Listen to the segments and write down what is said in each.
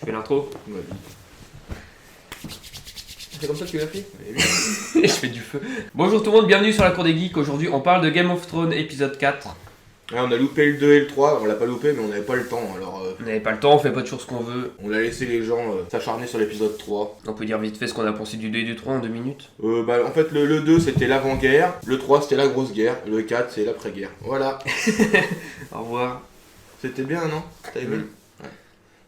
Je fais l'intro. Ouais. C'est comme ça que tu l'as fait? Et je fais du feu. Bonjour tout le monde, bienvenue sur la Cour des Geeks. Aujourd'hui, on parle de Game of Thrones épisode 4. Ouais, on a loupé le 2 et le 3, on l'a pas loupé mais on n'avait pas le temps, alors On n'avait pas le temps, on fait pas toujours ce qu'on veut. on a laissé les gens s'acharner sur l'épisode 3. On peut dire vite fait ce qu'on a pensé du 2 et du 3 en 2 minutes. En fait le 2 c'était l'avant-guerre, le 3 c'était la grosse guerre, le 4 c'est l'après-guerre. Voilà, Au revoir. c'était bien non? T'as aimé? Ouais.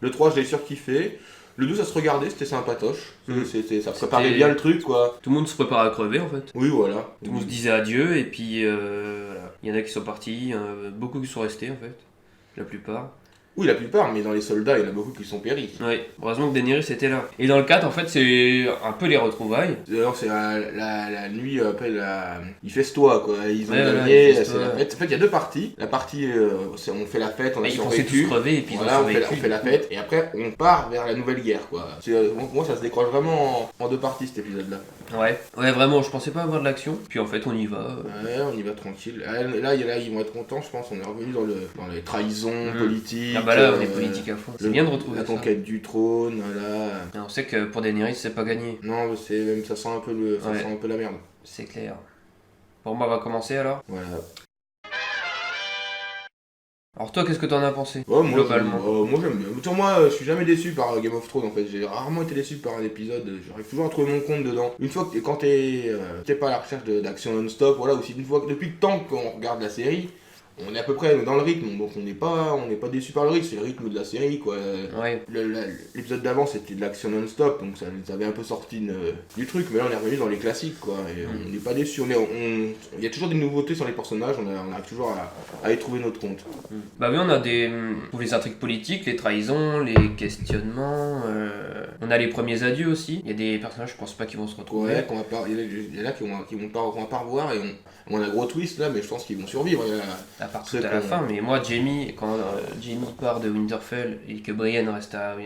Le 3 je l'ai surkiffé, le 2 ça se regardait, c'était sympatoche, ça préparait bien le truc quoi. Tout le monde se prépare à crever en fait. Oui voilà. Tout le monde se disait adieu et puis voilà. Il y en a qui sont partis, beaucoup qui sont restés en fait. La plupart. Oui la plupart, mais dans les soldats il y en a beaucoup qui sont péris. Ouais, heureusement que Daenerys était là. Et dans le 4 en fait c'est un peu les retrouvailles. D'ailleurs c'est la nuit, ils festoient quoi, ils ont Ouais, gagné, voilà, c'est la fête. En fait il y a deux parties, la partie on fait la fête, on a Ils pensaient survécu, tous crever et puis voilà, ils ont on survécu. fait la fête, et après on part vers la nouvelle guerre quoi. Moi ça se décroche vraiment en deux parties cet épisode là. Ouais, vraiment, je pensais pas avoir de l'action. Puis en fait, on y va. Ouais, on y va tranquille. Là, ils vont être contents, je pense. On est revenu dans les trahisons politiques. Ah bah là, on est politique à fond. C'est bien de retrouver la ça. conquête du trône, voilà. Et on sait que pour Daenerys, c'est pas gagné. Non, c'est même ça sent un peu ça sent un peu la merde. C'est clair. Bon, bah, on va commencer alors. Voilà. Alors toi, qu'est-ce que t'en as pensé Ouais, globalement? Moi j'aime bien. Autant moi, je suis jamais déçu par Game of Thrones en fait. J'ai rarement été déçu par un épisode. J'arrive toujours à trouver mon compte dedans. Une fois que quand t'es pas à la recherche d'action non-stop, voilà, aussi une fois que depuis le temps qu'on regarde la série, on est à peu près dans le rythme, donc on n'est pas déçu par le rythme, c'est le rythme de la série quoi. Ouais. L'épisode d'avant c'était de l'action non-stop, donc ça nous avait un peu sorti du truc, mais là on est revenu dans les classiques quoi, et on n'est pas déçu. Il y a toujours des nouveautés sur les personnages, on arrive toujours à y trouver notre compte. Bah oui, on a pour les intrigues politiques, les trahisons, les questionnements. On a les premiers adieux aussi. Il y a des personnages, je pense pas qu'ils vont se retrouver. Ouais, il y en a qu'on va pas revoir, et on a un gros twist là, mais je pense qu'ils vont survivre. À part tout à la fin, mais moi, Jaime, quand Jaime part de Winterfell et que Brienne reste à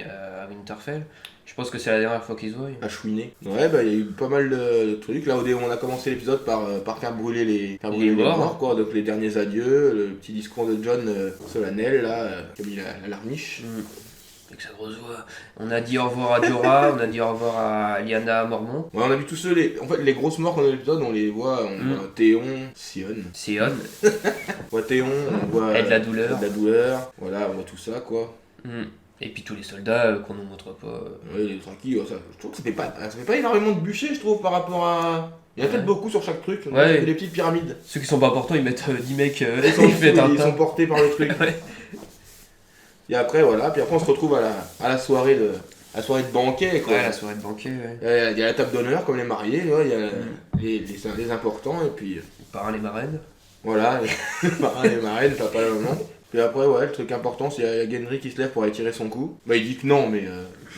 Winterfell, je pense que c'est la dernière fois qu'ils se voient. À chouiner. Ouais, bah il y a eu pas mal de trucs. Là, on a commencé l'épisode par faire brûler les morts, quoi. Donc les derniers adieux, le petit discours de Jon solennel, là, comme il a larmiche. Avec sa grosse voix. On a dit au revoir à Jorah, on a dit au revoir à Lyanna Mormont. Ouais, on a vu tous ceux, en fait, les grosses morts qu'on a dans l'épisode, on les voit, on voit Théon, Sion. On voit Théon, on voit Aide la douleur. Voilà, on voit tout ça, quoi. Et puis tous les soldats qu'on nous montre pas. Ouais, les Trakis, je trouve que ça fait pas énormément de bûcher, je trouve, par rapport à... Il y en a peut-être beaucoup sur chaque truc, ouais. Des petites pyramides. Ceux qui sont pas importants, ils mettent 10 mecs ils sont portés par le truc. Ouais. Et après, voilà, puis après on se retrouve à la soirée de banquet, quoi. Ouais, la soirée de banquet, ouais. Il y a la table d'honneur, comme les mariés, il y a les importants, et puis... Les parrains, les marraines. Voilà, les parrains, les marraines, papa et maman. Puis après, ouais, le truc important, c'est qu'il y a Gendry qui se lève pour aller tirer son coup. Bah, il dit que non, mais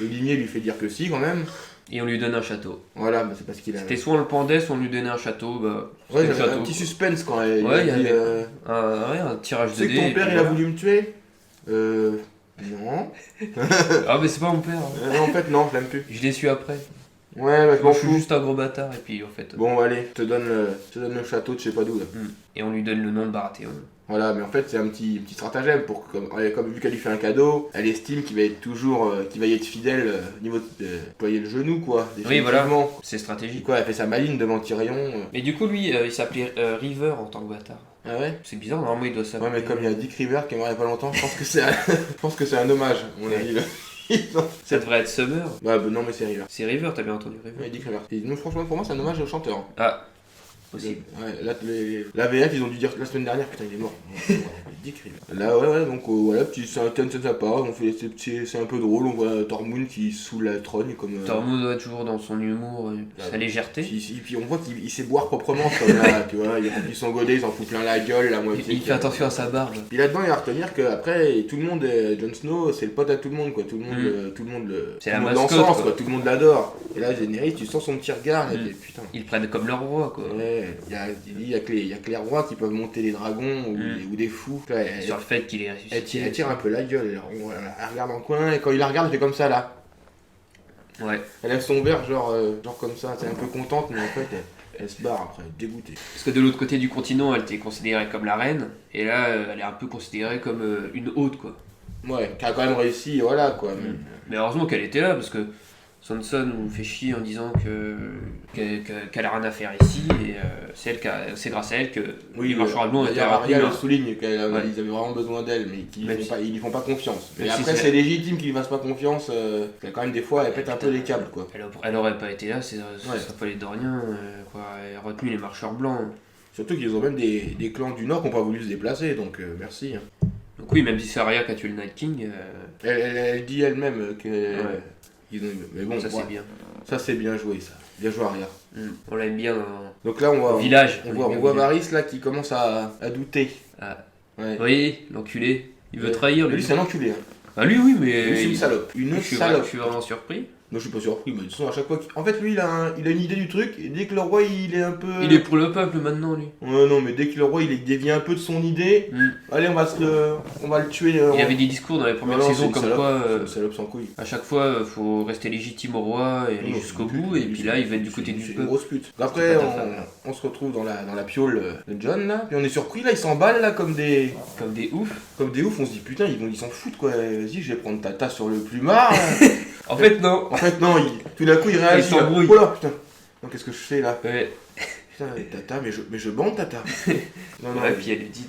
le limier lui fait dire que si, quand même. Et on lui donne un château. Voilà, bah, c'est parce qu'il a... C'était soit on le pendait, soit on lui donnait un château. Bah, ouais, il y avait un petit suspense quand même. Ouais, il y avait un tirage de dés. Tu sais que ton père, il a voulu me tuer non. Ah, mais c'est pas mon père. Non, en fait, non, je l'aime plus. Je l'ai su après. Ouais, bah, je suis juste un gros bâtard, et puis en fait... Bon, allez, je te donne le château de je sais pas d'où, là. Et on lui donne le nom de Baratheon. Voilà, mais en fait, c'est un petit stratagème pour comme vu qu'elle lui fait un cadeau, elle estime qu'il va être toujours, qu'il va y être fidèle au niveau de ployer le genou, quoi. Oui, voilà, c'est stratégique. Quoi, elle fait sa maline devant Tyrion. Mais du coup, lui, il s'appelait River en tant que bâtard. Ah ouais? C'est bizarre, normalement il doit s'appeler... Ouais, mais comme il y a Dick River qui est mort il y a pas longtemps, je pense que c'est un hommage, à mon avis, là. Ça devrait être Summer. Bah non, mais c'est River. C'est River, t'as bien entendu River? Ouais, Dick River. Et non, franchement, pour moi, c'est un hommage au chanteur. Ah, possible. Ouais, là, la VF, ils ont dû dire la semaine dernière, putain, il est mort. Dick River. Là, ouais, donc voilà, c'est un thème sympa, c'est un peu drôle, on voit Tormund qui sous la trogne comme... Tormund doit être toujours dans son humour, sa légèreté. Puis on voit qu'il sait boire proprement, comme là, tu vois, il remplit son godet, il s'en fout plein la gueule, la moitié. Il fait attention à sa barbe. Puis là-dedans, il va retenir qu'après, tout le monde, Jon Snow, c'est le pote à tout le monde, quoi. Tout le monde c'est la mascotte, quoi. Tout le monde l'adore. Et là, Daenerys, tu sens son petit regard, et putain. Ils le prennent comme leur roi, quoi. Ouais, il y a que les rois qui peuvent monter les dragons ou des fous. Sur le fait qu'il est ressuscité. Elle tire un peu la gueule, elle regarde en coin, et quand il la regarde, elle fait comme ça, là. Ouais. Elle lève son verre, genre comme ça, c'est un peu contente, mais en fait, elle se barre après, dégoûtée. Parce que de l'autre côté du continent, elle était considérée comme la reine, et là, elle est un peu considérée comme une hôte, quoi. Ouais, qui a quand même réussi, voilà quoi. Mais heureusement qu'elle était là, parce que Sanson nous fait chier en disant qu'elle a rien à faire ici, et c'est grâce à elle que les marchands blancs étaient D'ailleurs, Arya retenus. le souligne qu'ils Ouais. avaient vraiment besoin d'elle, mais ils lui font pas confiance. Mais Même si après, c'est- c'est légitime qu'ils lui fassent pas confiance. Quand même, des fois, elle pète un peu les câbles quoi. Elle aurait pas été là, ce Ouais. serait pas les Doriens, quoi. Elle a retenu les marcheurs blancs. Surtout qu'ils ont même des clans du Nord qui n'ont pas voulu se déplacer, donc merci. Hein. Donc oui, même si c'est Arya qui a tué le Night King, Elle dit elle-même que. Ouais. Mais bon, ça ouais, c'est bien. ça c'est bien joué, ça. Bien joué, Arya. On l'aime bien Donc là, au village. on voit Varys là qui commence à douter. Ah. Ouais. Oui, l'enculé. Il veut Ouais. trahir, lui. Lui, c'est un enculé. Hein. Ah, lui, oui, mais. Lui, c'est une salope. Une salope. Je suis vraiment surpris. Moi, je suis pas surpris, mais de toute façon, à chaque fois. En fait, lui, il a une idée du truc, et dès que le roi, il est un peu. Il est pour le peuple maintenant, lui. Ouais, non, mais dès que le roi, il dévie un peu de son idée, allez, on va le tuer. Il y avait des discours dans les premières Non, saisons c'est une comme salope. quoi. C'est une salope sans couilles. À chaque fois, faut rester légitime au roi et aller Non, jusqu'au c'est une bout, pute. et puis là, il va être du côté du C'est une peuple. grosse pute. Après, pas ta femme, là. on se retrouve dans la piole de John, là, puis on est surpris, là, ils s'emballent, là, comme des Comme des oufs. oufs, on se dit, putain, ils s'en foutent, quoi, vas-y, je vais prendre ta tasse sur le plumard. En fait, non. En fait, non, tout d'un coup, il réagit. Ils s'embrouillent. Oh là, putain, non, qu'est-ce que je fais, là? Ouais. Putain, Tata, mais je bande, Tata. Non, Ouais, puis elle lui dit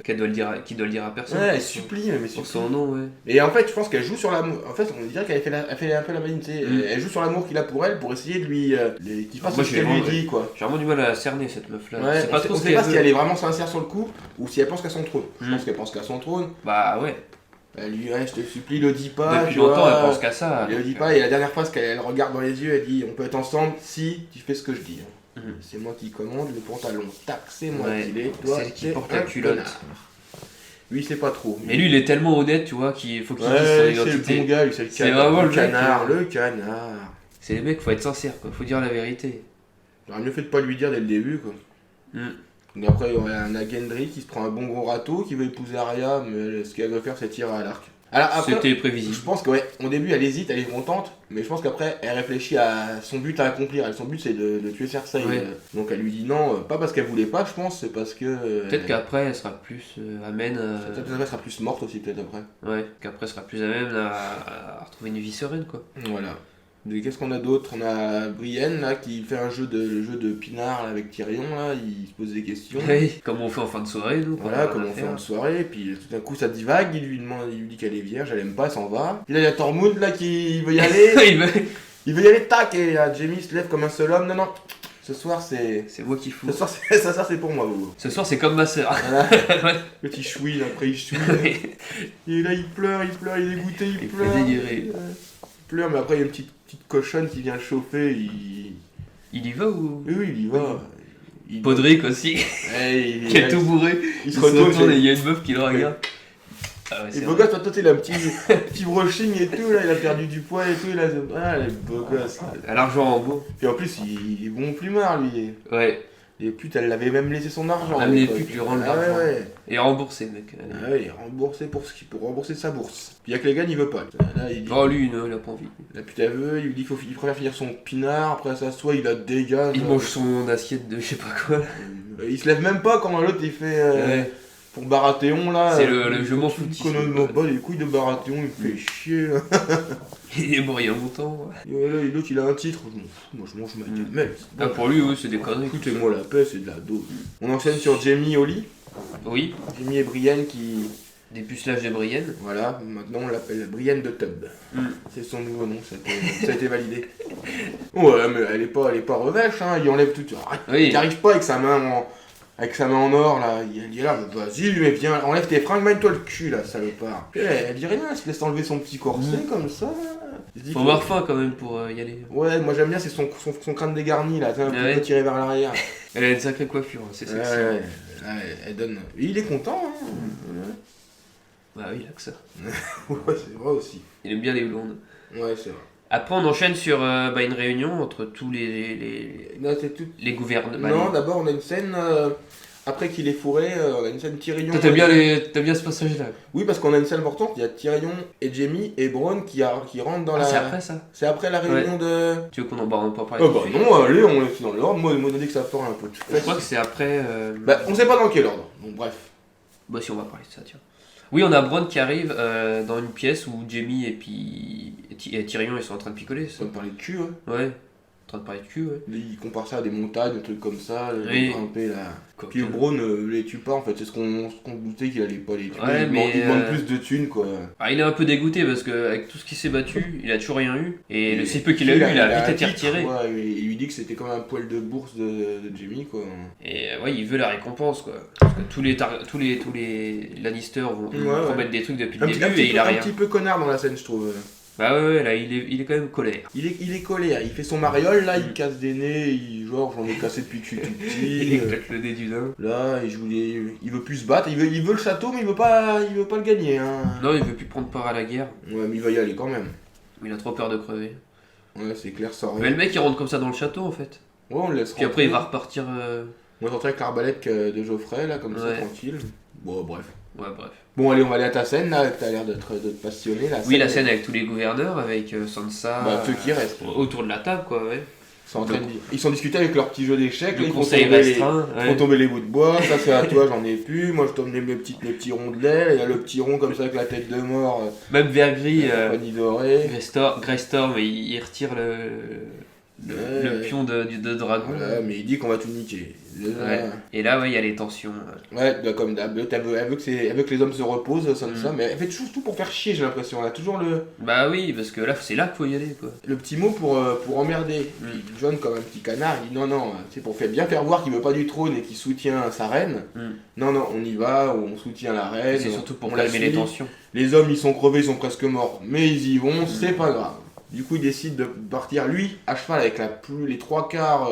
qu'il doit le dire à personne. Ouais, elle supplie, mais Pour supplie. son nom, ouais. Et en fait, je pense qu'elle joue sur l'amour. En fait, on dirait qu'elle a fait un peu la maline, tu sais. Elle joue sur l'amour qu'il a pour elle pour essayer de lui. Qu'il fasse Moi, ce qu'elle lui j'ai dit, quoi. J'ai vraiment du mal à cerner cette meuf-là. Ouais, C'est pas trop on ce sait qu'elle pas si veut. elle est vraiment sincère sur le coup ou si elle pense qu'à son trône. Je Mm. pense qu'elle pense qu'à son trône. Bah ouais. Elle lui dit, ouais, je te supplie, le dis pas. Depuis tu longtemps, vois. elle pense qu'à ça. Elle le dit pas, et la dernière phrase qu'elle regarde dans les yeux, elle dit, on peut être ensemble si tu fais ce que je dis. Mhm. C'est moi qui commande, le pantalon, tac, c'est moi Ouais, qui l'ai, toi, c'est elle qui t'es porte un la culotte. connard. Lui, c'est pas trop. Mais lui, il est tellement honnête, tu vois, qu'il faut qu'il dise son Ouais, c'est le identité. bon gars, lui, c'est le C'est canard. vraiment Le le mec, canard, le canard. C'est les mecs, faut être sincère, quoi. Faut dire la vérité. J'aurais mieux fait de pas lui dire dès le début, quoi. Mm. Et après, il y aurait un Gendry qui se prend un bon gros râteau, qui veut épouser Arya, mais ce qu'elle veut faire, c'est tirer à l'arc. Alors après, C'était je prévisible. pense que ouais, au début, elle hésite, elle est contente, mais je pense qu'après, elle réfléchit à son but à accomplir. Son but, c'est de tuer Cersei. Ouais. Donc elle lui dit non, pas parce qu'elle voulait pas, je pense, c'est parce que. Peut-être qu'après, elle sera plus amène. Peut-être qu'elle sera plus morte aussi, peut-être après. Ouais, qu'après, elle sera plus amène à retrouver une vie sereine, quoi. Voilà. Et qu'est-ce qu'on a d'autre? On a Brienne là qui fait le jeu de Pinard là, avec Tyrion là, il se pose des questions. Oui, comme on fait en fin de soirée, nous. Voilà, quand comme a on à fait faire. en soirée, puis tout d'un coup ça divague, il lui dit qu'elle est vierge, elle aime pas, elle s'en va. Puis là il y a Tormund là qui veut y aller, il veut y aller, tac, et là, Jaime se lève comme un seul homme, non, ce soir c'est... C'est moi qui fous. Ce soir c'est pour moi, vous. Ce soir, c'est comme ma sœur. Voilà. Petit chouille, après il chouille. Et là il pleure, il est dégoûté, il Il pleure. fait délirer. Il pleure, mais après il y a une petite cochonne qui vient le chauffer, Il y va ou. Oui, il y va. Podrick aussi, Ouais, qui est tout bourré. il se retourne, et il y a une meuf qui le regarde. Ah ouais, Et c'est beau vrai. gosse, toi, il a un petit brushing et tout, là, il a perdu du poids et tout, il a... Ah, le beau gosse. À l'argent en beau. Puis en plus, il est bon plumard, lui. Ouais. Les putes, elle l'avait même laissé son argent. Même les l'époque. putes lui rendent Ah l'argent. ouais. Et remboursé, mec. Ah ouais, il est remboursé pour rembourser sa bourse. Puis avec les gars, il veut pas. Là, il dit... Oh, lui, non, il a pas envie. La pute, elle veut, il lui dit qu'il préfère finir son pinard, après ça s'assoit, il la dégage. Il mange son assiette de je sais pas quoi. Il se lève même pas quand l'autre, il fait... Ouais. Pour Baratheon, là... C'est le je m'en fous de les couilles de Baratheon, il me fait chier, là. Il est mort il y a longtemps. Et voilà, et l'autre, il a un titre. Je m'en fous, moi, je mange ma gueule. Mec, Ah, pour lui, oui, c'est des conneries. écoutez-moi la paix, c'est de la dose. On enchaîne sur Jaime au lit. Oui, Jaime et Brienne qui... des pucelages de Brienne. Voilà, maintenant on l'appelle Brienne de Tub. Mm. C'est son nouveau nom, ça a été validé. Ouais, mais elle est pas revêche, hein, il enlève tout. Oui. Il arrive pas avec sa main en or, là. Il dit là, vas-y, mais viens, enlève tes fringues, mène-toi le cul, là, salopard. Elle dit rien, elle se laisse enlever son petit corset, comme ça. Je dis Faut que- avoir faim quand même pour y aller. Ouais, moi j'aime bien, c'est son crâne dégarni, là, un peu Ouais. tiré vers l'arrière. Elle a une sacrée coiffure, hein, c'est Ouais, sexy. ouais, elle donne... Il est content, hein. Bah oui, il a que ça. Ouais, c'est vrai aussi. Il aime bien les blondes. Ouais, c'est vrai. Après, on enchaîne sur une réunion entre tous les Non, c'est tout... gouvernements. Non, d'abord on a une scène... Après qu'il est fourré, on a une scène Tyrion... Toi, t'aimes bien ce passage-là. Oui, parce qu'on a une scène importante, il y a Tyrion et Jaime et Bronn qui rentrent dans Ah, la... c'est après ça. C'est après la réunion de... Tu veux qu'on en parle pas parler Oh bah non, allez, on est dans l'ordre, moi on a dit que ça part un peu de Je crois que c'est après. Bah, on sait pas dans quel ordre, bon bref. Bah, si on va parler de ça, tiens. Oui, on a Bronn qui arrive dans une pièce où Jaime et Tyrion ils sont en train de picoler. Ça me parlait de cul, ouais. Ouais, en train de parler de cul, ouais. Il compare ça à des montagnes, des trucs comme ça, Oui. grimper là. Quoi Puis que- Bronn les tue pas en fait, c'est ce qu'on doutait qu'il allait pas les tuer. Ouais, Il demande mais, plus de thunes quoi. Ah, il est un peu dégoûté parce qu'avec tout ce qui s'est battu, il a toujours rien eu. Et le si peu qu'il Puis a eu, il a un vite été titre, retiré. ouais, il lui dit que c'était comme un poil de bourse de Jaime quoi. Et ouais, il veut la récompense quoi. Parce que tous les Lannister vont Ouais. promettre des trucs depuis le Un début petit et il a peu, un rien. petit peu connard dans la scène je trouve. Bah ouais, là il est quand même colère. Il est collé, hein. Il fait son mariole là, Mm. il casse des nez, genre j'en ai cassé depuis que je suis tout Il petit. éclate le nez du nain. Là, il veut plus se battre, il veut le château mais il veut pas le gagner hein. Non, il veut plus prendre part à la guerre. Ouais mais il va y aller quand même. Il a trop peur de crever. Ouais c'est clair, ça Mais le mec il rentre comme ça dans le château en fait. Ouais on le laisse Puis après il va rentrer. repartir. Moi j'entrais avec l'arbalète de Geoffrey là, comme ça Ouais. tranquille. Bon bref. Ouais, bref. Bon allez on va aller à ta scène là, t'as l'air de te passionner là. Oui, la scène avec tous les gouverneurs, avec Sansa. Bah ceux qui restent. Autour de la table quoi, ouais. Ils sont discutés avec leur petit jeu d'échecs, là, Le ils font conseil tomber restreint. ils font tomber les bouts de bois, ça c'est à toi, j'en ai plus, moi je tombe les petits rondelets, il y a le petit rond comme ça avec la tête de mort, Même Vergris, poignée dorée. Greystorm, il retire le pion de dragon. Voilà, mais il dit qu'on va tout niquer. Ouais. Et là, ouais, il y a les tensions. Ouais, bah, comme d'hab, elle veut que les hommes se reposent, Sansa, Mm. mais elle fait toujours tout pour faire chier, j'ai l'impression. Elle a toujours Bah oui, parce que là, c'est là qu'il faut y aller, quoi. le petit mot pour emmerder. Mm. Puis John, comme un petit canard, il dit non, c'est pour bien faire voir qu'il veut pas du trône et qu'il soutient sa reine. Mm. Non, on y va, on soutient la reine. C'est surtout pour on la calmer les suit. tensions. Les hommes, ils sont crevés, ils sont presque morts, mais ils y vont, c'est pas grave. Du coup, il décide de partir, lui, à cheval, avec les trois quarts,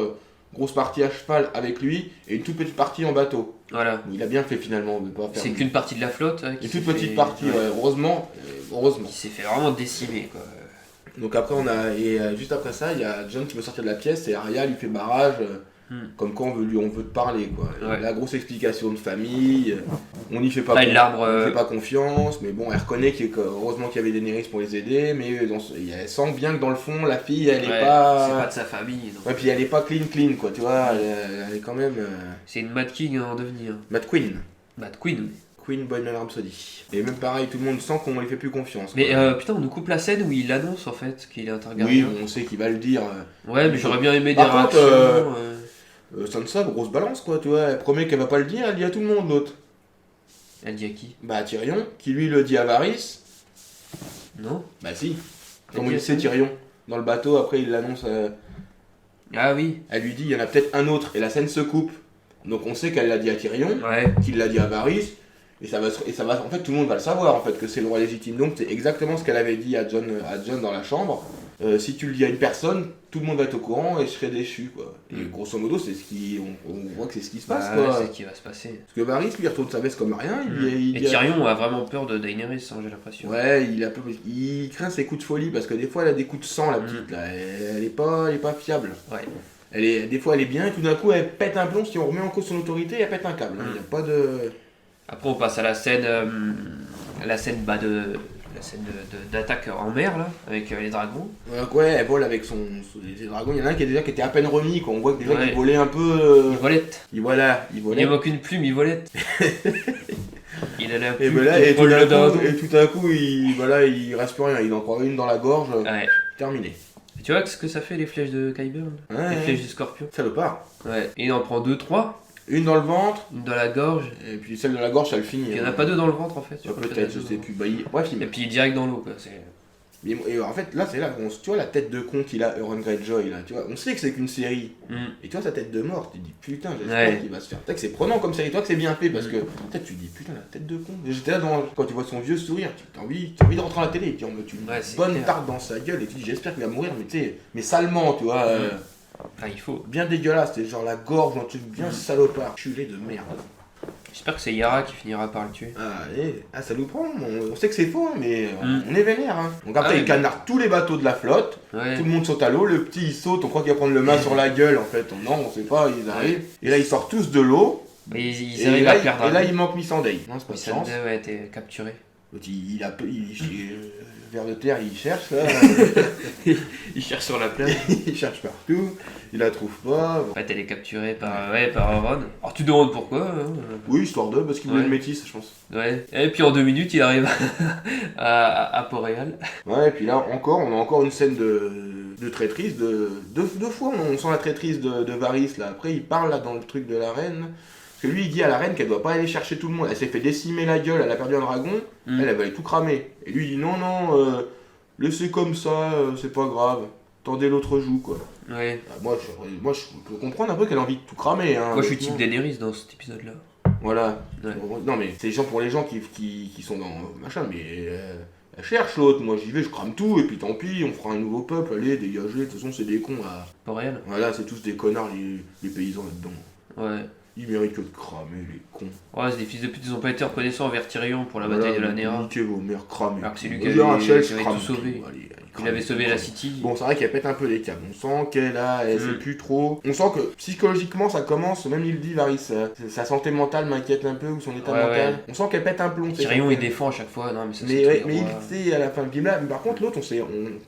grosse partie à cheval avec lui, et une toute petite partie en bateau. Voilà. Il a bien fait finalement de pas faire C'est qu'une partie de la flotte. Qui une toute s'est petite fait- partie, ouais, ouais, heureusement. Qui s'est fait vraiment décimer, quoi. Donc après, juste après ça, il y a John qui veut sortir de la pièce, et Arya lui fait barrage, comme quoi on veut te parler, quoi. Et Ouais. la grosse explication de famille, on n'y fait pas, Près de l'arbre, on fait pas confiance, mais bon, elle reconnaît heureusement qu'il y avait Daenerys pour les aider, mais elle sent bien que dans le fond, la fille, elle est ouais, pas... c'est pas de sa famille. Non. Ouais, puis elle est pas clean, quoi, tu vois, elle est quand même... C'est une Mad King en devenir. Mad Queen. Mad Queen. Queen Bohemian Rhapsody. Et même pareil, tout le monde sent qu'on lui fait plus confiance. Mais quoi. putain, on nous coupe la scène où il annonce en fait qu'il est un Oui, Targaryen. on sait qu'il va le dire. Ouais, mais j'aurais bien aimé des Par contre, réactions. Sansa, grosse balance, quoi, tu vois, elle promet qu'elle va pas le dire, elle dit à tout le monde, l'autre. Elle dit à qui? Bah à Tyrion, qui lui le dit à Varys. Non? Bah si. Elle Comment dit il à sait tout le Tyrion? Dans le bateau, après il l'annonce, Ah oui. elle lui dit il y en a peut-être un autre, et la scène se coupe. Donc on sait qu'elle l'a dit à Tyrion, Ouais. qu'il l'a dit à Varys, et ça va, en fait tout le monde va le savoir en fait que c'est le roi légitime. Donc c'est exactement ce qu'elle avait dit à John dans la chambre. Si tu le dis à une personne, tout le monde va être au courant et je serai déchu quoi. Et grosso modo c'est on voit que c'est ce qui se passe Bah, quoi. c'est ce qui va se passer. Parce que Varys lui retourne sa veste comme rien. Et Tyrion a vraiment peur de Daenerys, hein, j'ai l'impression. Ouais, il craint ses coups de folie parce que des fois elle a des coups de sang la petite là. Elle est pas fiable. Ouais. Des fois elle est bien et tout d'un coup elle pète un plomb. Si on remet en cause son autorité, elle pète un câble. Il y a pas de. Après, on passe à la scène, d'attaque en mer là, avec les dragons. Ouais, elle vole avec ses dragons. Il y en a un qui était à peine remis, quoi. On voit que déjà Ouais. qu'il volait un peu. Il volette. Il volait. Il lui manque une plume, il volette. Il a la Et, plume ben là, qui frôle le dindon. tout d'un coup, il reste plus rien. Il en prend une dans la gorge. Ouais. Terminé. Et tu vois ce que ça fait les flèches de Qyburn? Ouais, Les ouais. flèches du scorpion. Salopard. Ouais. Et il en prend 2, 3. Une dans le ventre. Une dans la gorge. Et puis celle de la gorge, ça le finit. Il y en a pas 2 dans le ventre en fait. Ouais, peut-être, je sais plus. Bah, bref, Et puis direct dans l'eau quoi. Et en fait, là, c'est là qu'on tu vois la tête de con qu'il a, Euron Greyjoy, là, tu vois, on sait que c'est qu'une série. Et tu vois sa tête de mort, tu te dis putain, j'espère qu'il va se faire. Peut-être que c'est prenant comme série, toi que c'est bien fait, parce que peut-être tu te dis putain, la tête de con. J'étais là quand tu vois son vieux sourire, t'as envie de rentrer à la télé, et on me tue une bonne clair. tarte dans sa gueule, et tu dis j'espère qu'il va mourir, mais tu sais, mais salement, tu vois. Ah, il faut. Bien dégueulasse, c'est genre la gorge, un truc bien salopard, culé de merde. J'espère que c'est Yara qui finira par le tuer. Ça nous prend, on sait que c'est faux, hein, mais on est vénère. Hein. Donc après, Ah oui. il canarde tous les bateaux de la flotte. Ouais. Tout le monde saute à l'eau, le petit il saute, on croit qu'il va prendre le mât sur la gueule, en fait, non, on sait pas, ils arrivent. Et là, ils sortent tous de l'eau, Mais ils et, arrivent à perdre. là, il manque Missandei. Non, c'est pas de chance. Missandei a été capturé. Il a ver de terre, il cherche là. Il cherche sur la plage. Il cherche partout, il la trouve pas. En fait, elle est capturée par Ron. Alors tu te demandes pourquoi. Hein. Oui, histoire de, parce qu'il voulait une métisse, je pense. Ouais. Et puis en 2 minutes, il arrive à Port-Réal. Ouais, et puis là, on a encore une scène de traîtrise. Deux fois, on sent la traîtrise de Varys là. Après, il parle là dans le truc de la reine. Parce que lui, il dit à la reine qu'elle doit pas aller chercher tout le monde. Elle s'est fait décimer la gueule, elle a perdu un dragon, elle va aller tout cramer. Et lui, il dit non, laissez comme ça, c'est pas grave. Tendez l'autre joue, quoi. Ouais. Moi, je peux comprendre un peu qu'elle a envie de tout cramer. Hein, moi, je suis type Daenerys dans cet épisode-là. Voilà. Ouais. Non, mais c'est pour les gens qui sont dans machin, mais elle cherche l'autre. Moi, j'y vais, je crame tout, et puis tant pis, on fera un nouveau peuple, allez, dégagez. De toute façon, c'est des cons à. Port-Réal. Voilà, c'est tous des connards, les paysans là-dedans. Ouais. Ils méritent que de cramer, les cons. Ouais, c'est des fils de pute, ils ont pas été reconnaissants envers Tyrion pour la bataille de la Nera. Niquez vos mères, cramées. Alors que c'est lui qui avait tout sauvé. Allez, il avait sauvé la City. Bon, c'est vrai qu'elle pète un peu les câbles. On sent elle sait plus trop. On sent que psychologiquement ça commence, même il le dit, Varys, sa santé mentale m'inquiète un peu, ou son état mental. Ouais. On sent qu'elle pète un plomb. Tyrion il défend à chaque fois, non mais ça mais il sait à la fin de game là, mais par contre l'autre,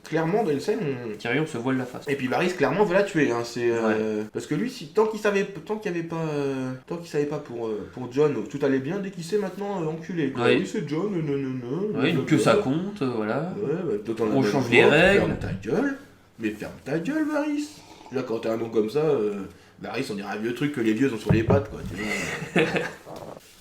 clairement dans une scène. Tyrion se voile la face. Et puis Varys clairement veut la tuer, hein. Parce que lui, tant qu'il savait pas pour Jon, tout allait bien, dès qu'il sait maintenant enculé. Ouais. Oui, c'est Jon, non. Ouais, que ça compte, voilà. Ouais, on change les règles. Ferme ta gueule, mais ferme ta gueule, Varys. Là, quand t'as un nom comme ça, Varys, on dirait un vieux truc que les vieux ont sur les pattes, quoi. Tu vois.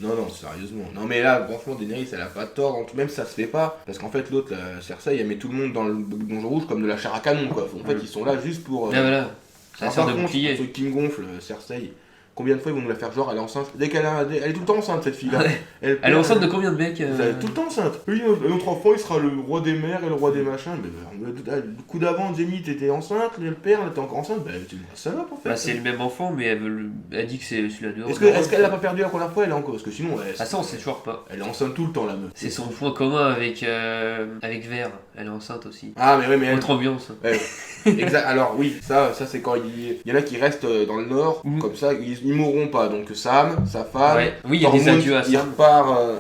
Non, sérieusement. Non, mais là, franchement, Daenerys, elle a pas tort. Même ça se fait pas. Parce qu'en fait, l'autre, Cersei, elle met tout le monde dans le donjon rouge comme de la chair à canon, quoi. En fait, ils sont là juste pour. Voilà. Ça sert de bouclier. Ceux qui me gonflent, Cersei. Combien de fois ils vont nous la faire genre elle est enceinte? Dès qu'elle elle est tout le temps enceinte, cette fille là. Elle est enceinte de combien de mecs Elle est tout le temps enceinte. Oui, notre enfant il sera le roi des mers et le roi des machins. Mais le coup d'avant, Jenny t'étais enceinte, le père elle était encore enceinte. Bah tu ça va pour faire. Bah, c'est le même enfant, mais elle dit que c'est celui-là dehors. Est-ce qu'elle l'a pas perdu la première fois? Elle est encore. Parce que sinon. Ça on sait toujours pas. Elle est enceinte tout le temps la meuf. C'est son point commun avec Vert. Elle est enceinte aussi. Ah mais oui, mais autre ambiance. Ouais. Exact. Alors oui, ça c'est quand il y en a qui restent dans le nord, comme ça ils mourront pas. Donc Sam, sa femme, oui, il y a des adieux à Sam.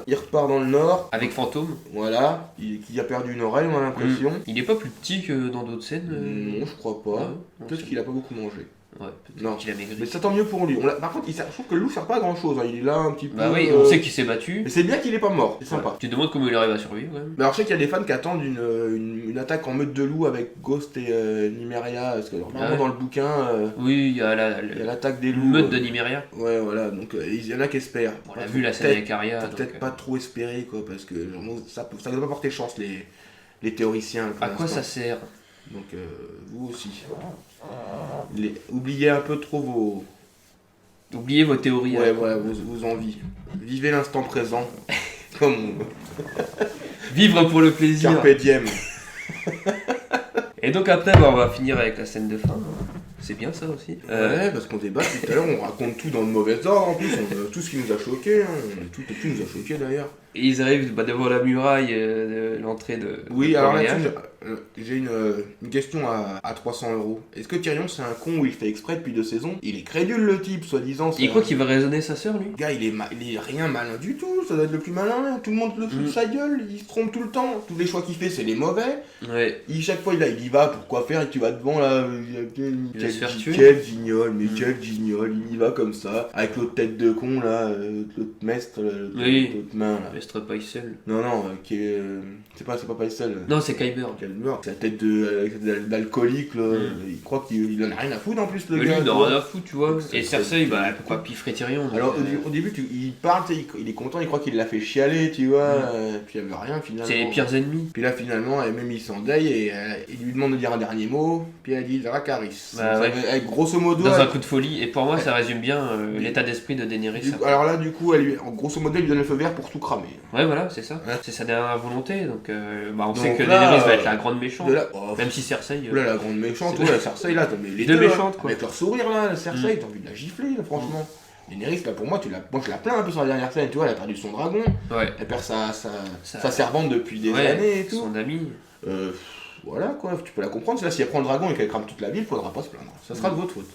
Il repart dans le nord. Avec Fantôme. Voilà, qui a perdu une oreille, on a l'impression. Il est pas plus petit que dans d'autres scènes. Non, je crois pas. Peut-être qu'il a pas beaucoup mangé. Ouais, peut-être qu'il a maigri. Mais ça tant mieux pour lui. Par contre, je trouve que le loup sert pas à grand chose. Hein. Il est là un petit peu. Bah oui, on sait qu'il s'est battu. Mais c'est bien qu'il est pas mort, c'est sympa. Tu te demandes comment il arrive à survivre. Ouais. Mais alors, je sais qu'il y a des fans qui attendent une attaque en meute de loup avec Ghost et Nymeria. Parce que normalement, dans le bouquin. Oui, il y a l'attaque des loups. Meute de Nymeria. Ouais, voilà. Donc, il y en a qui espèrent. On l'a vu la scène avec Arya. Peut-être pas trop espérer, quoi. Parce que ça ne doit pas porter chance, les théoriciens. À quoi ça sert? Donc vous aussi. Oubliez un peu trop vos... Oubliez vos théories. Ouais, voilà, vos envies. Vivez l'instant présent. Comme vivre pour le plaisir. Carpe diem. Et donc après, on va finir avec la scène de fin. C'est bien ça aussi. Ouais, parce qu'on débat tout à l'heure, on raconte tout dans le mauvais ordre en plus, tout ce qui nous a choqué, hein. Tout nous a choqué d'ailleurs. Et ils arrivent devant la muraille de l'entrée de. Oui, alors là-dessus, j'ai une question à 300€. Est-ce que Tyrion c'est un con où il fait exprès depuis 2 saisons? Il est crédule le type, soi-disant. Il croit qu'il va raisonner sa sœur lui? Le gars, il est rien malin du tout, ça doit être le plus malin, hein. Tout le monde le fout de sa gueule, il se trompe tout le temps. Tous les choix qu'il fait, c'est les mauvais. Ouais. Chaque fois, il y va, pourquoi faire, et tu vas devant là. Il va se faire tuer. Quel guignol, mais quel guignol, il y va comme ça, avec l'autre tête de con là, l'autre mestre, l'autre main là. Mestre Paisel. Non, qui est. C'est pas Paisel. Non, c'est Kyber. Sa tête d'alcoolique là, il croit qu'il en a rien à foutre en plus le gars. Lui, il en a rien à foutre, tu vois. Et Cersei, bah, elle peut pas piffrer Tyrion. Alors au début, il parle, il est content, il croit qu'il l'a fait chialer, tu vois, puis il n'y avait rien finalement. C'est les pires ennemis. Puis là, finalement, même il s'endaille et il lui demande de dire un dernier mot, puis elle dit Dracarys. Bah, ouais. Avec grosso modo. Dans un coup de folie, et pour moi, ça résume bien l'état d'esprit de Daenerys. Alors là, du coup, grosso modo, elle lui donne le feu vert pour tout cramer. Ouais, voilà, c'est ça. Ouais. C'est sa dernière volonté, donc on sait que Daenerys va être la grande méchante. Même si Cersei. Là, la grande méchante, ouais, Cersei là, mais les deux méchantes quoi. Avec leur sourire là, Cersei, t'as envie de la gifler, là, franchement. Daenerys, là, pour moi, moi je la plains un peu sur la dernière scène, tu vois, elle a perdu son dragon, elle perd sa servante depuis des années et tout. Son ami. Voilà quoi, tu peux la comprendre, là, si elle prend le dragon et qu'elle crame toute la ville, faudra pas se plaindre. Ça sera de votre faute.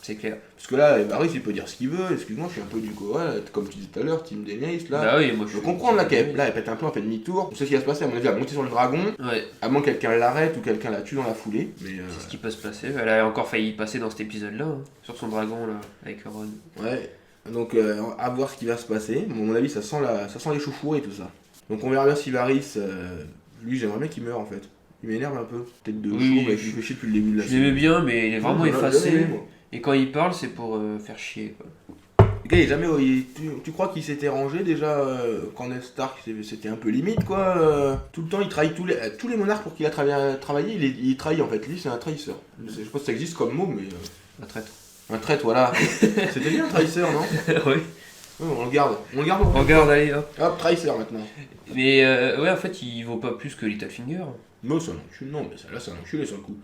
C'est clair. Parce que là, Varys, il peut dire ce qu'il veut. Excuse-moi, je suis un peu du coup, ouais, comme tu disais tout à l'heure, Team Daenerys, là. Bah oui, moi Je peux comprendre là qu'elle pète un peu, elle fait demi-tour. On sait ce qui va se passer, à mon avis, elle va monter sur le dragon. Ouais, À moins que quelqu'un l'arrête ou quelqu'un la tue dans la foulée. Mais c'est ce qui peut se passer. Elle a encore failli y passer dans cet épisode-là, hein, sur son dragon, là, avec Ron. ouais. Donc, à voir ce qui va se passer. Bon, à mon avis, ça sent les chauffourées et tout ça. Donc, on verra bien si Varys, lui, j'aimerais bien qu'il meure en fait. Il m'énerve un peu. Tête de Oui, chauve, il fait chier depuis le début de la Je l'aimais bien, mais il est vraiment Moi, effacé. j'aime bien, moi. Et quand il parle, c'est pour faire chier, quoi. Le gars, il est jamais. Tu crois qu'il s'était rangé déjà quand Ned Stark, c'était un peu limite quoi. Tout le temps, il trahit tous les monarques pour qui il a travaillé, il trahit en fait. Lui, c'est un trahisseur. Je sais pas si ça existe comme mot, mais. La traite. Un traître, voilà. C'était bien un trahisseur, non? Oui. Ouais, on le garde. On le garde. Regarde, allez, hop. Hop, trahisseur maintenant. Mais ouais, en fait, il vaut pas plus que Littlefinger. Non, c'est un enculé. Non, mais là, c'est un enculé sur le coup.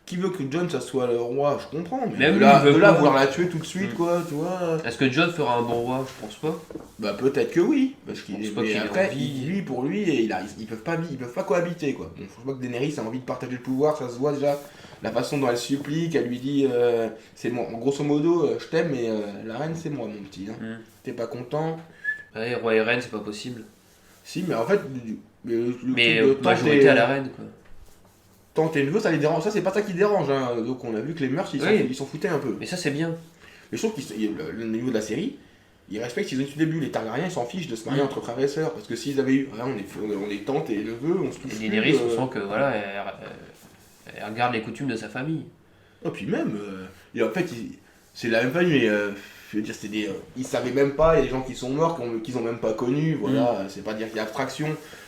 Qui veut que Jon ça soit le roi, je comprends. Mais Même de lui, là, il veut de là pas. vouloir la tuer tout de suite, quoi, tu vois. Est-ce que Jon fera un bon roi? Je pense pas. Bah peut-être que oui, parce qu'il Je pense est. pas Mais qu'il ait après, envie. lui pour lui, ils peuvent pas cohabiter quoi. Bon, faut pas que Daenerys a envie de partager le pouvoir, ça se voit déjà. La façon dont elle supplie, qu'elle lui dit, c'est moi. Grosso modo, je t'aime, mais la reine c'est moi, mon petit. Hein. T'es pas content? Ouais, roi et reine, c'est pas possible. Si, mais en fait, le Mais truc de majorité à la reine, quoi. tant tes neveux, ça les dérange. Ça, c'est pas ça qui dérange. Hein. Donc on a vu que les mœurs, ils s'en foutaient un peu. Mais ça, c'est bien. Mais je trouve qu'au niveau de la série, ils respectent, ils ont eu au début, les Targaryens, ils s'en fichent de se marier entre frères et sœurs. Parce que s'ils avaient eu, on est tante et neveu, on se touche. Et Daenerys, on sent que voilà, elle regarde les coutumes de sa famille. Et puis même, et en fait, c'est la même famille, mais je veux dire, ils savaient même pas, il y a des gens qui sont morts, qu'ils ont même pas connus, voilà, c'est pas dire qu'il y a abstraction,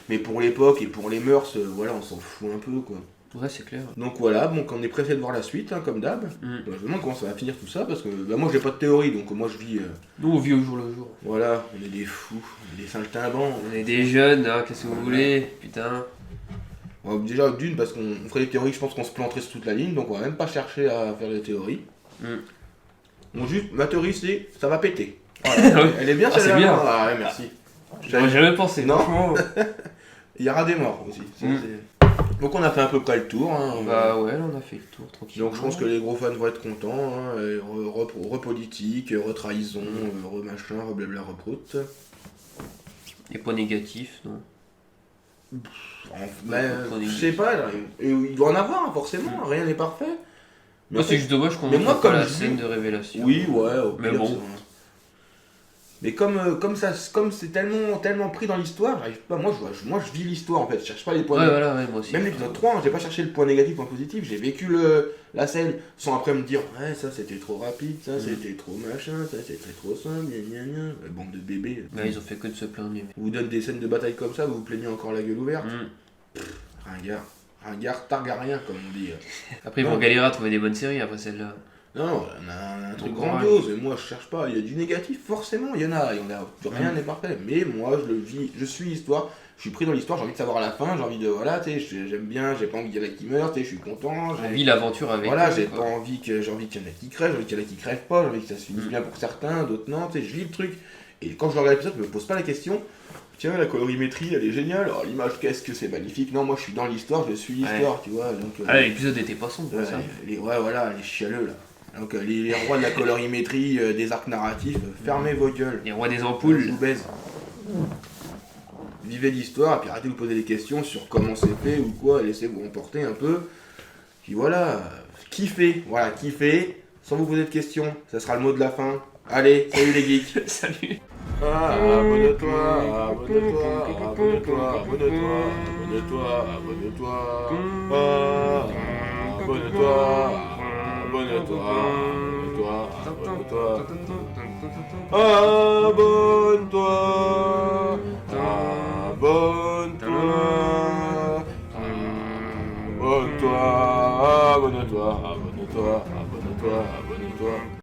mais pour l'époque et pour les mœurs, voilà, on s'en fout un peu, quoi. Ouais, c'est clair. Donc voilà, donc on est pressé de voir la suite, hein, comme d'hab. Je me demande comment ça va finir tout ça, parce que bah, moi j'ai pas de théorie, donc moi je vis. Nous, on vit au jour le jour. Voilà, on est des fous, on est des saltimbanques. On est des jeunes, hein, qu'est-ce que vous voulez? Putain. Bon, déjà, d'une, parce qu'on ferait des théories, je pense qu'on se planterait sur toute la ligne, donc on va même pas chercher à faire des théories. Bon, juste, ma théorie c'est, ça va péter. Voilà. Elle est bien, c'est bien. Ah ouais, merci. J'avais jamais pensé, non. franchement. Il y aura des morts aussi. Donc on a fait à peu près le tour. Hein. Bah ouais, là on a fait le tour, tranquille. Donc je pense que les gros fans vont être contents. Hein. Repolitique, retrahison, remachin, reblabla, reproute. Les points négatifs, non? Je sais pas, il doit en avoir hein, forcément, rien n'est parfait. Mais Moi, c'est juste dommage qu'on mais ne moi, voit pas comme la je scène dis- de révélation. Oui, ouais, au Mais pire, bon. ça- Mais comme c'est tellement pris dans l'histoire, j'arrive pas. Moi je vis l'histoire en fait, je cherche pas les points Ouais, négatifs. voilà, ouais, moi aussi. Même l'épisode 3, hein, j'ai pas cherché le point négatif, point positif, j'ai vécu la scène sans après me dire ouais ça c'était trop rapide, ça c'était trop machin, ça c'était trop simple, gna gna gna. Bande de bébés. Bah, ils ont fait que de se plaindre. Mais... On vous donne des scènes de bataille comme ça, vous vous plaignez encore la gueule ouverte. Ringard targaryen comme on dit. Après, ils vont galérer à trouver des bonnes séries après celle-là. Non, on a un truc Bon grandiose, et moi je cherche pas, il y a du négatif, forcément, il y en a, rien n'est parfait, mais moi je le vis, je suis l'histoire, je suis pris dans l'histoire, j'ai envie de savoir à la fin, j'ai envie de, voilà, tu sais, j'aime bien, j'ai pas envie qu'il y en ait qui meurent, tu sais, je suis content, On vit l'aventure avec voilà, eux, j'ai quoi. pas envie j'ai envie qu'il y en ait qui crèvent, j'ai envie qu'il y en ait qui crèvent pas, j'ai envie que ça se finisse bien pour certains, d'autres non, tu sais, je vis le truc, et quand je regarde l'épisode, je me pose pas la question, tiens, la colorimétrie, elle est géniale, alors l'image, qu'est-ce que c'est magnifique, non, moi je suis dans l'histoire, je suis l'histoire, tu vois, donc... Ah, l'épisode était pas sombre, Ouais, ça. voilà, les chialeux là. Donc les rois de la colorimétrie, des arcs narratifs, fermez vos gueules. Les rois des Je ampoules. vous baise. Vivez l'histoire, et puis arrêtez de vous poser des questions sur comment c'est fait ou quoi, laissez-vous emporter un peu. Puis voilà, kiffez, sans vous poser de questions, ça sera le mot de la fin. Allez, salut les geeks. Salut. Abonne-toi, abonne-toi, abonne-toi, abonne-toi, abonne-toi, abonne-toi, abonne-toi, abonne-toi, abonne-toi, abonne-toi, abonne-toi, abonne-toi, abonne-toi, abonne-toi, abonne-toi, abonne-toi.